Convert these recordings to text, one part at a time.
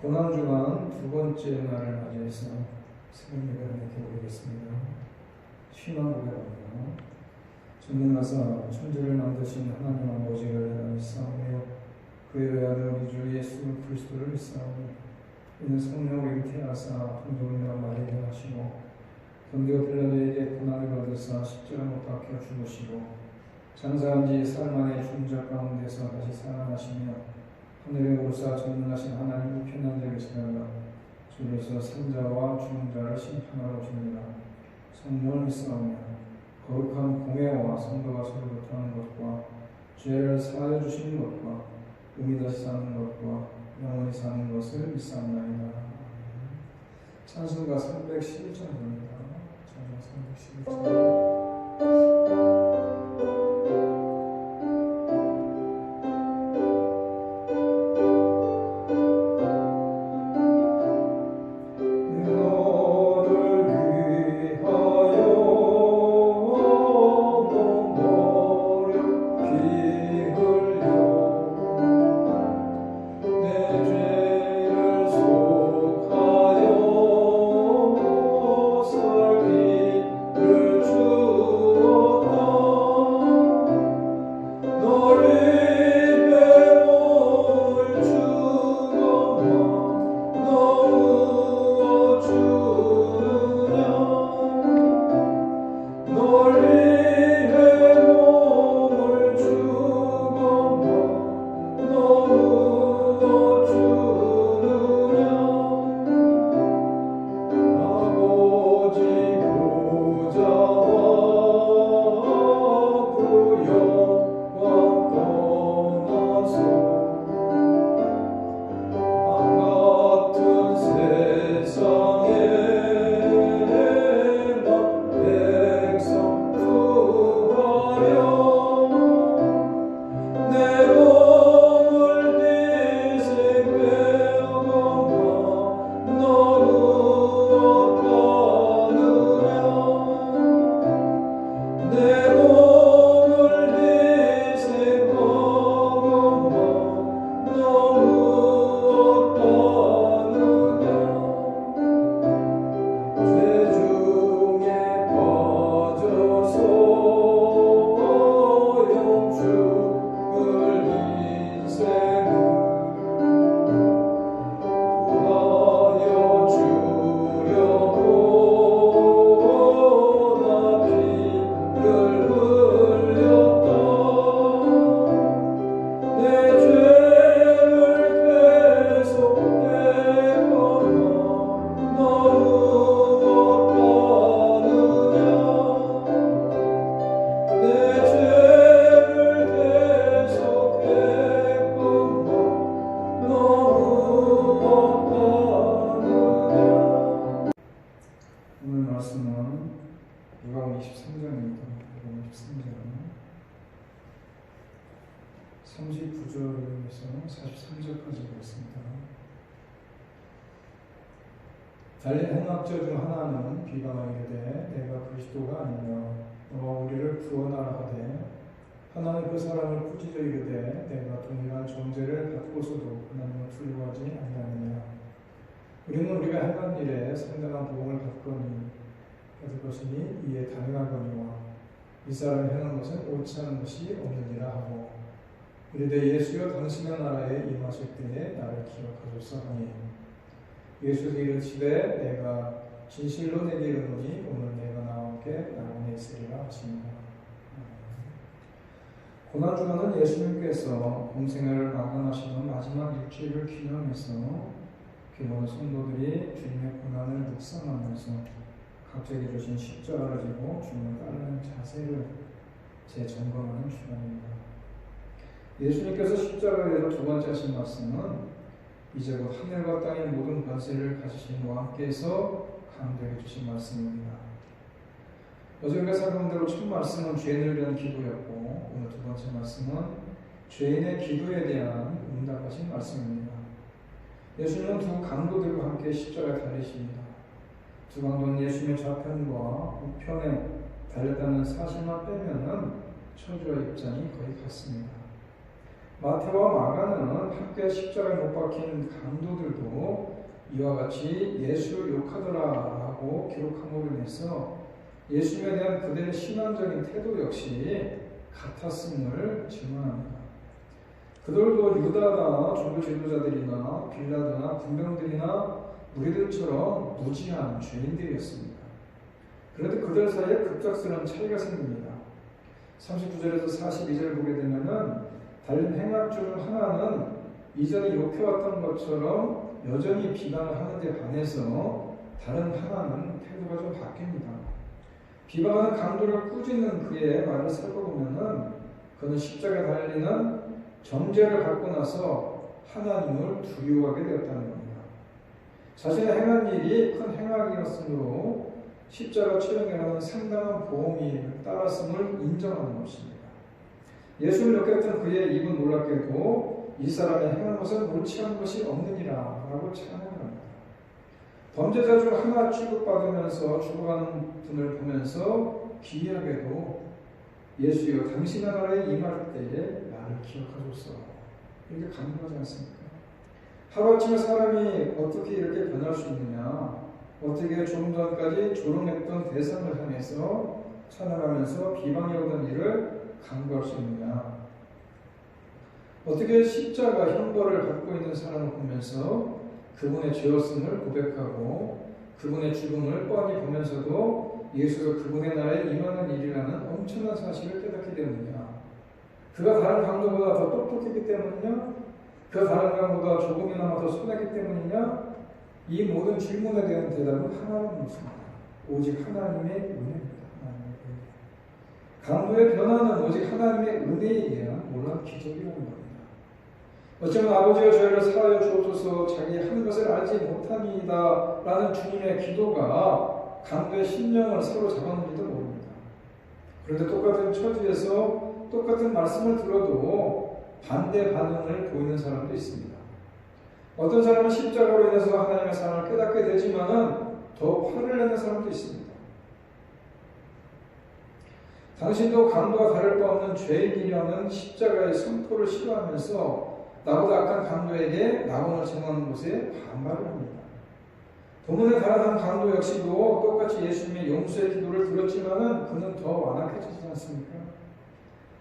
고난주간 두 번째 날을 맞이해서 새벽 예배를 드리겠습니다. 신앙 고백합니다. 전능하사 천지를 만드신 하나님 아버지를 믿사오며 그의 외아들 우리 주 예수 그리스도를 믿사오며 이는 성령으로 잉태하사 동정녀 마리아를 하시고 본디오 빌라도에게 고난을 받으사 십자가 못 박혀 죽으시고 장사한 지 사흘 만에 죽은 자 가운데서 다시 살아나시며 하늘에 오르사 전능하신 하나님 우편한 데 계시다가 주로서 산자와 죽은 자를 심판하러 오십니다. 성령을 믿사오며 거룩한 공회와 성도가 서로 교통하는 것과 죄를 사하여 주시는 것과 의미 다시 사는 것과 영원히 사는 것을 믿사옵나이다. 찬송가 311장입니다. 찬송가 311장. 달린 행악자 중 하나는 비방하게 이르되 내가 그리스도가 아니냐 너가 우리를 구원하라 하되 하나는 그 사람을 꾸짖어 이르되 내가 동일한 존재를 갖고서도 하나님을 두려워하지 아니하느냐 우리는 우리가 행한 일에 상당한 보응을 받을 것이니 이에 가능하거니와 이 사람이 행한 것은 옳지 않은 것이 없느니라 하고 이르되 예수여 당신의 나라에 임하실 때에 나를 기억하소서 하니 예수께서 이르시되 내가 진실로 내게 이르노니 오늘 내가 나와 함께 영원히 있으리라 하십니다. 고난주간은 예수님께서 공생애를 마감하시는 마지막 일주일을 기념해서 교회 성도들이 주님의 고난을 묵상하면서 각자에게 주신 십자가를 지고 주님을 따르는 자세를 재점검하는 시간입니다. 예수님께서 십자가에 대해서 두 번째 하신 말씀은 이제 곧 하늘과 땅의 모든 권세를 가지신 이와 함께해서 강조해 주신 말씀입니다. 어제 우리가 살펴본 대로 첫 말씀은 죄인을 위한 기도였고 오늘 두 번째 말씀은 죄인의 기도에 대한 응답하신 말씀입니다. 예수님은 두 강도들과 함께 십자가에 달리십니다. 두 강도는 예수님의 좌편과 우편에 달렸다는 사실만 빼면은 처지와 입장이 거의 같습니다. 마태와 마가는 함께 십자가에 못 박힌 강도들도 이와 같이 예수를 욕하더라라고 기록함으로 인해서 예수님에 대한 그들의 신앙적인 태도 역시 같았음을 증언합니다. 그들도 유다나 종교 지도자들이나 빌라도나 군병들이나 우리들처럼 무지한 죄인들이었습니다. 그런데 그들 사이에 급작스러운 차이가 생깁니다. 39절에서 42절을 보게 되면은 다른 행악 중 하나는 이전에 욕해왔던 것처럼 여전히 비방을 하는데 반해서 다른 하나는 태도가 좀 바뀝니다. 비방하는 강도를 꾸짖는 그의 말을 살펴보면은 그는 십자가에 달리는 정죄를 받고 나서 하나님을 두려워하게 되었다는 겁니다. 자신의 행한 일이 큰 행악이었으므로 십자가 처형이라는 상당한 보험이 따랐음을 인정하는 것입니다. 예수를 욕했던 그의 입은 놀랍게도 이 사람이 행한 것은 옳지 않은 것이 없느니라 라고 찬양합니다. 범죄자 중 하나 취급받으면서 죽어가는 분을 보면서 기이하게도 예수여 당신의 나라에 임할 때에 나를 기억하소서 이렇게 간구하지 않습니까? 하루아침에 사람이 어떻게 이렇게 변할 수 있느냐, 어떻게 조금 전까지 조롱했던 대상을 향해서 찬양하면서 비방해 오던 일을 간구할 수 있느냐, 어떻게 십자가 형벌을 받고 있는 사람을 보면서 그분의 죄였음을 고백하고 그분의 죽음을 뻔히 보면서도 예수가 그분의 나라에 임하는 일이라는 엄청난 사실을 깨닫게 되느냐, 그가 다른 강도보다 더 똑똑했기 때문이냐, 그 다른 강도보다 조금이나마 더 선했기 때문이냐, 이 모든 질문에 대한 대답은 하나는 없습니다. 오직 하나님의 은혜입니다. 강도의 변화는 오직 하나님의 은혜에 의한 놀라운 기적이라는 겁니다. 어쩌면 아버지가 저희를 사하여 주옵소서 자기 하는 것을 알지 못합니다 라는 주님의 기도가 강도의 심령을 사로잡았는지도 모릅니다. 그런데 똑같은 처지에서 똑같은 말씀을 들어도 반대 반응을 보이는 사람도 있습니다. 어떤 사람은 십자가로 인해서 하나님의 사랑을 깨닫게 되지만은 더 화를 내는 사람도 있습니다. 당신도 강도와 다를 바 없는 죄인이라는 십자가의 선포를 싫어하면서 나보다 악한 강도에게 낙원을 정하는 곳에 반발을 합니다. 본문의 다른 한 강도 역시도 똑같이 예수님의 용서의 기도를 들었지만은 그는 더 완악해지지 않습니까?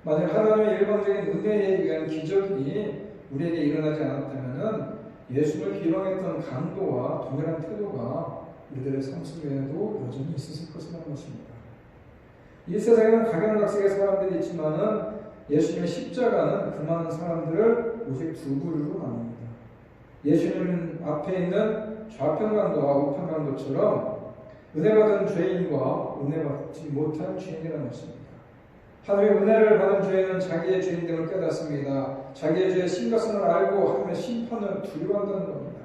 만약 하나님의 일방적인 은혜에 의한 기적이 우리에게 일어나지 않았다면은 예수를 비방했던 강도와 동일한 태도가 우리들의 삶 속에도 여전히 있었을 것이라는 것입니다. 이 세상에는 각양각색의 사람들이 있지만은 예수님의 십자가는 그 많은 사람들을 오직 두 부류로 나눕니다. 예수님 앞에 있는 좌편강도와 우편강도처럼 은혜받은 죄인과 은혜받지 못한 죄인이라는 것입니다. 하나님의 은혜를 받은 죄인은 자기의 죄인됨을 깨닫습니다. 자기의 죄의 심각성을 알고 하나님의 심판을 두려워한다는 겁니다.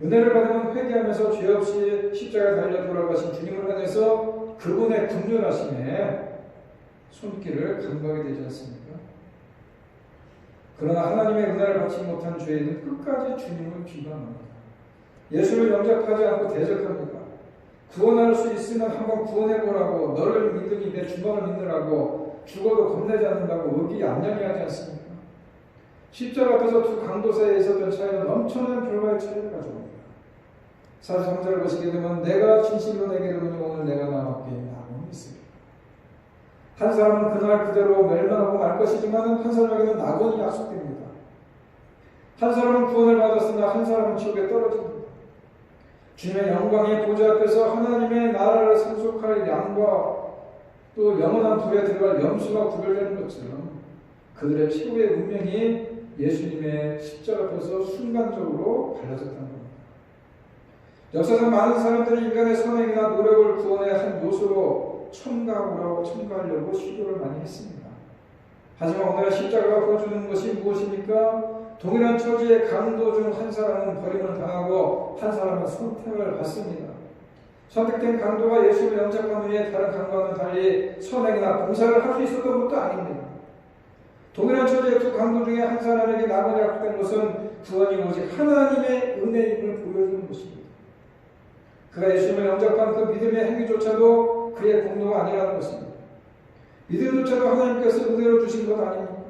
은혜를 받으면 회개하면서 죄 없이 십자가에 달려 돌아가신 주님을 향해서 그분의 긍휼하심에 손길을 간구하게 되지 않습니까? 그러나 하나님의 은혜를 받지 못한 죄인은 끝까지 주님을 비방합니다. 예수를 영접하지 않고 대적합니다. 구원할 수 있으면 한번 구원해보라고, 너를 믿으니 내 주권을 믿으라고, 죽어도 겁내지 않는다고 의기양양하지 않습니까? 십자가 앞에서 두 강도 사이에 있었던 차이는 엄청난 결과의 차이를 가져옵니다. 43절을 보시게 되면 내가 진실로 내게 이르노니 오늘 내가 나밖에 낙원이 있으리라. 한 사람은 그날 그대로 멸망하고 말 것이지만 한 사람에게는 낙원이 약속됩니다. 한 사람은 구원을 받았으나 한 사람은 지옥에 떨어집니다. 주님의 영광의 보좌 앞에서 하나님의 나라를 상속할 양과 또 영원한 불에 들어갈 염소가 구별되는 것처럼 그들의 최후의 운명이 예수님의 십자가 앞에서 순간적으로 갈라졌다는 겁니다. 역사상 많은 사람들이 인간의 선행이나 노력을 구원의 한 요소로 첨가하려고 시도를 많이 했습니다. 하지만 오늘 십자가가 보여주는 것이 무엇입니까? 동일한 처지의 강도 중 한 사람은 버림을 당하고 한 사람은 선택을 받습니다. 선택된 강도가 예수를 영접한 후에 다른 강도와는 달리 선행이나 봉사를 할 수 있었던 것도 아닙니다. 동일한 처지의 두 강도 중에 한 사람에게 낙원이 약속된 것은 구원이 오직 하나님의 은혜임을 보여주는 것입니다. 그가 예수님을 영접한 그 믿음의 행위조차도 그의 공로가 아니라는 것입니다. 믿음조차도 하나님께서 은혜로 주신 것 아닙니까?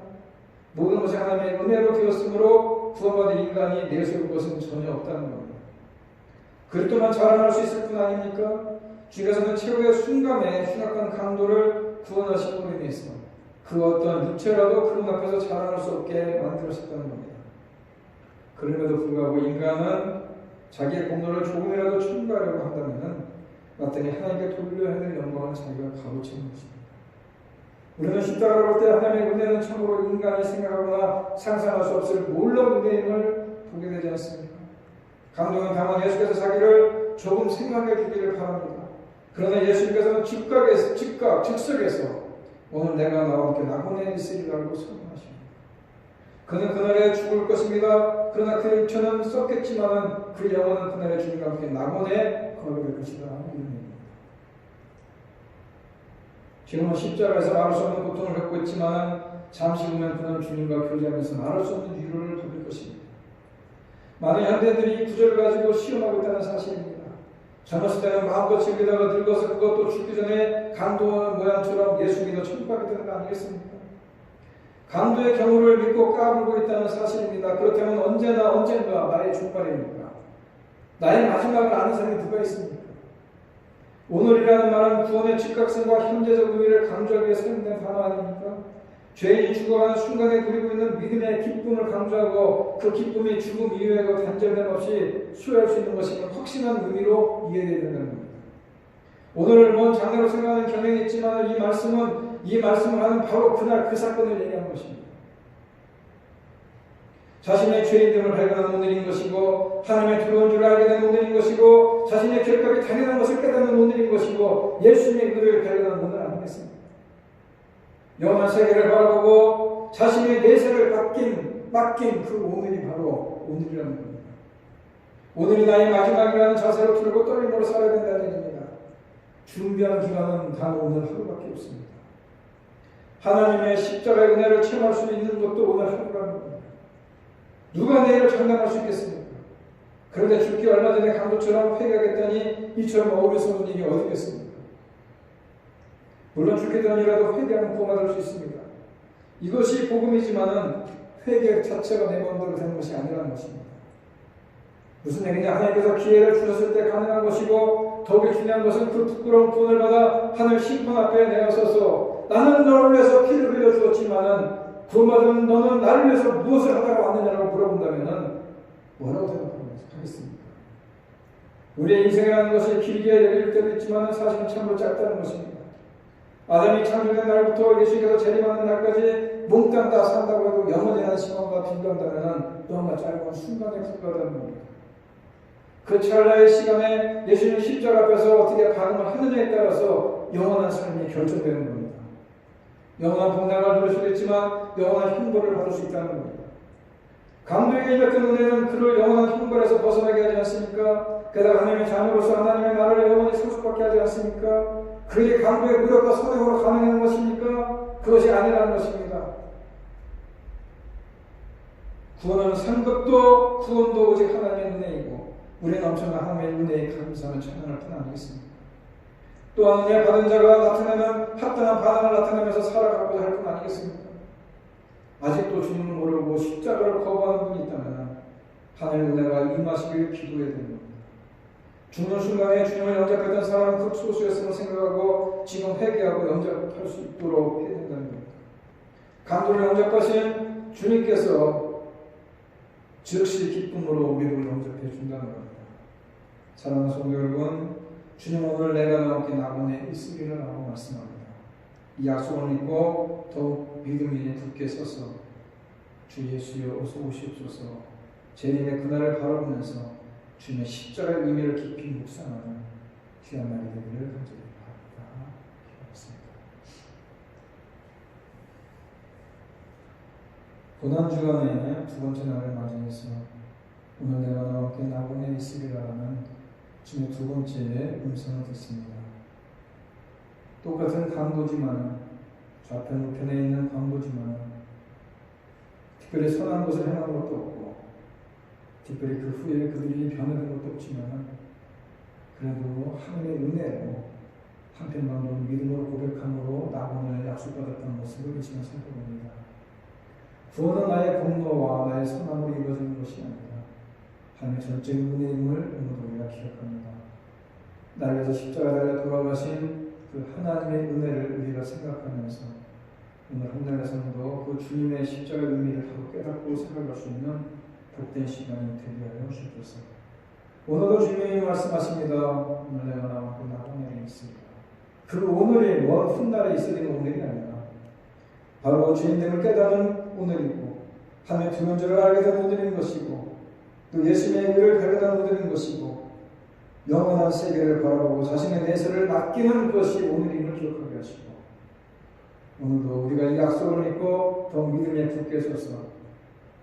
모든 것이 하나님의 은혜로 되었으므로 구원받은 인간이 내세울 것은 전혀 없다는 겁니다. 그리스도만 자랑할 수 있을 뿐 아닙니까? 주께서는 최후의 순간에 흉악한 강도를 구원하심으로 인해서 그 어떤 육체라도 그분 앞에서 자랑할 수 없게 만들었었다는 겁니다. 그럼에도 불구하고 인간은 자기의 공로를 조금이라도 첨가하려고 한다면 마땅히 하나님께 돌려야 할 영광을 자기가 가로채는 것입니다. 우리는 십자가를 볼 때 하나님의 은혜는 참으로 인간이 생각하거나 상상할 수 없을 놀라운 은혜임을 보게 되지 않습니까? 감동은 다만 예수께서 자기를 조금 생각해 주기를 바랍니다. 그러나 예수님께서는 즉석에서 오늘 내가 나와 함께 낙원에 있으리라고 선언하십니다. 그는 그날에 죽을 것입니다. 그러나 그 육체는 썩겠지만 그 영혼은 그날에 주님과 함께 낙원에 거하게 될 것이다. 지금은 십자가에서 말할 수 없는 고통을 겪고 있지만 잠시 후면 그는 주님과 교제하면서 말할 수 없는 위로를 받을 것입니다. 많은 현대인들이 이 구절을 가지고 시험하고 있다는 사실입니다. 젊었을 때는 마음껏 즐기다가 늙어서 그것도 죽기 전에 강도 모양처럼 예수 믿어 천국 가게 되는 거 아니겠습니까? 강도의 경우를 믿고 까불고 있다는 사실입니다. 그렇다면 언젠가 나의 종말입니까? 나의 마지막을 아는 사람이 누가 있습니까? 오늘이라는 말은 구원의 즉각성과 현재적 의미를 강조하기 위해 사용된 단어 아닙니까? 죄인이 죽어가는 순간에 누리고 있는 믿음의 기쁨을 강조하고 그 기쁨이 죽음 이후에도 단절됨 없이 수여할 수 있는 것임을 확신한 의미로 이해되어야 된다는 겁니다. 오늘을 먼 장래로 생각하는 경향이 있지만 이 말씀을 하는 바로 그날 그 사건을 얘기한 것입니다. 자신의 죄인됨을 발견하는 오늘인 것이고 하나님의 두려운 줄을 알게 된 오늘인 것이고 자신의 결값이 당연한 것을 깨닫는 오늘인 것이고 예수님의 의를 발견하는 오늘 아니겠습니까? 영원한 세계를 바라보고 자신의 내세를 맡긴 그 오늘이 바로 오늘이라는 겁니다. 오늘이 나의 마지막이라는 자세로 들고 떨림으로 살아야 된다는 얘기입니다. 준비한 기간은 단 오늘 하루밖에 없습니다. 하나님의 십자가의 은혜를 체험할 수 있는 것도 오늘 하루라는 겁니다. 누가 내일을 장담할 수 있겠습니까? 그런데 죽기 얼마 전에 강도처럼 회개하겠다니 이처럼 어리석은 일이 어디 있겠습니까? 물론 죽게 되는이라도 회개하면 구원받을 수 있습니다. 이것이 복음이지만은 회개 자체가 내 마음대로 되는 것이 아니라는 것입니다. 무슨 얘기냐? 하나님께서 기회를 주셨을 때 가능한 것이고 더욱이 중요한 것은 그 부끄러운 구원을 받아 하늘 심판 앞에 내가 서서 나는 너를 위해서 피를 흘려 주었지만은 구원받은 너는 나를 위해서 무엇을 하다가 왔느냐고 물어본다면 뭐라고 생각하겠습니까? 우리의 인생이라는 것이 길게 여길 때도 있지만 사실은 참으로 짧다는 것입니다. 아담이 창조된 날부터 예수께서 재림하는 날까지 몽땅 다 산다고 해도 영원이라는 시간과 비교한다면 너무나 짧은 순간에 불과하다는 겁니다. 그 찰나의 시간에 예수님 십자가 앞에서 어떻게 반응을 하느냐에 따라서 영원한 삶이 결정되는 겁니다. 영원한 복락을 누릴 수도 있지만 영원한 형벌을 받을 수 있다는 겁니다. 강도에게 입혔던 은혜는 그를 영원한 형벌에서 벗어나게 하지 않습니까? 게다가 하나님의 자녀로서 하나님의 나라를 영원히 상속받게 하지 않습니까? 그의 강도의 무력과 선행으로 가능한 것입니까? 그것이 아니라는 것입니다. 구원은 산 것도 구원도 오직 하나님의 은혜이고 우리는 엄청난 하나님의 은혜에 감사하는 찬양할 뿐 아니겠습니까? 또한 은혜 받은 자가 나타내는 합당한 반응을 나타내면서 살아가고자 할 뿐 아니겠습니까? 아직도 주님을 모르고 십자가를 거부하는 분이 있다면 하나님의 은혜가 임하시길 기도해야 됩니다. 죽는 순간에 주님을 영접했던 사람은 극소수였음을 생각하고 지금 회개하고 영접할 수 있도록 해야 된다는 겁니다. 강도를 영접하신 주님께서 즉시 기쁨으로 우리를 영접해 준다는 겁니다. 사랑하는 성도 여러분, 주님 오늘 내가 너와 함께 낙원에 있으리라고 말씀합니다. 이 약속을 믿고 더욱 믿음이 굳게 서서 주 예수여 어서 오시옵소서 재림의 그날을 바라보면서 주님의 십자가의 의미를 깊이 묵상하는 귀한 날이 되기를 간절히 바랍니다. 고난주간의 두 번째 날을 맞이해서 오늘 내가 너와 함께 낙원에 있으리라는 주님의 두 번째 음성을 듣습니다. 똑같은 강도지만 좌편 우편에 있는 강도지만 특별히 선한 것을 행한 것도 없고 특별히 그 후에 그들이 변화된 것도 없지만 그래도 하나님의 은혜로 한편만도 믿음으로 고백함으로 낙원을 약속받았던 모습을 그치만 살펴봅니다. 구원은 나의 공로와 나의 선함으로 이루어지는 것이 아니라 하나님의 전적인 은혜임을 오늘도 우리가 기억합니다. 나를 위해서 십자가 달려 돌아가신 그 하나님의 은혜를 우리가 생각하면서 오늘 한달의 삶도 그 주님의 십자가의 의미를 더 깨닫고 생각할 수 있는 복된 시간이 되게 하여 주옵소서. 오늘도 주님이 말씀하십니다. 오늘 내가 나와 그 나방에 있습니다. 그 오늘이 먼 훗날에 있어야 되는 오늘이 아니라 바로 주님됨을 깨닫는 오늘이고 하나님의 두 면제를 알게 된 오늘인 것이고 또 예수님의 의를 발견하는 오늘인 것이고 영원한 세계를 바라보고 자신의 내세를 맡기는 것이 오늘임을 기억하게 하시고 오늘도 우리가 이 약속을 믿고 더 믿음에 굳게 서서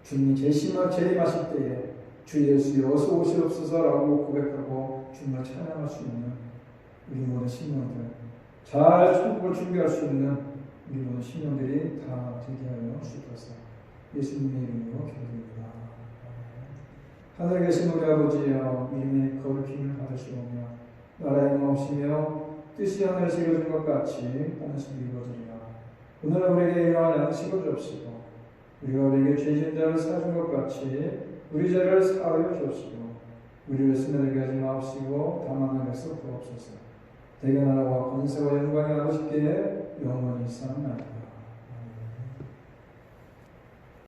주님이 재림하실 때에 주 예수여 어서 오시옵소서라고 고백하고 주님을 찬양할 수 있는 우리 모든 신령들 잘 천국을 준비할 수 있는 우리 모든 신령들이 다 되게 하여 주옵소서. 예수님의 이름으로 기도드립니다. 하늘에 계신 우리 아버지여 이름이 거룩힘을 받으시오며 나라의 영광이시며 뜻이 하늘에서 이루어진 것 같이 땅에서도 이루어지리라. 오늘은 우리에게 일용할 양식을 주옵시고 우리가 우리에게 죄진 자를 사준 것 같이 우리 죄를 사하여 주옵시고 우리를 스며들게 하지 마옵시고 다만 하늘에서 구하옵소서. 대개 나라와 권세와 영광이 아버지께 영원히 있사옵나이다.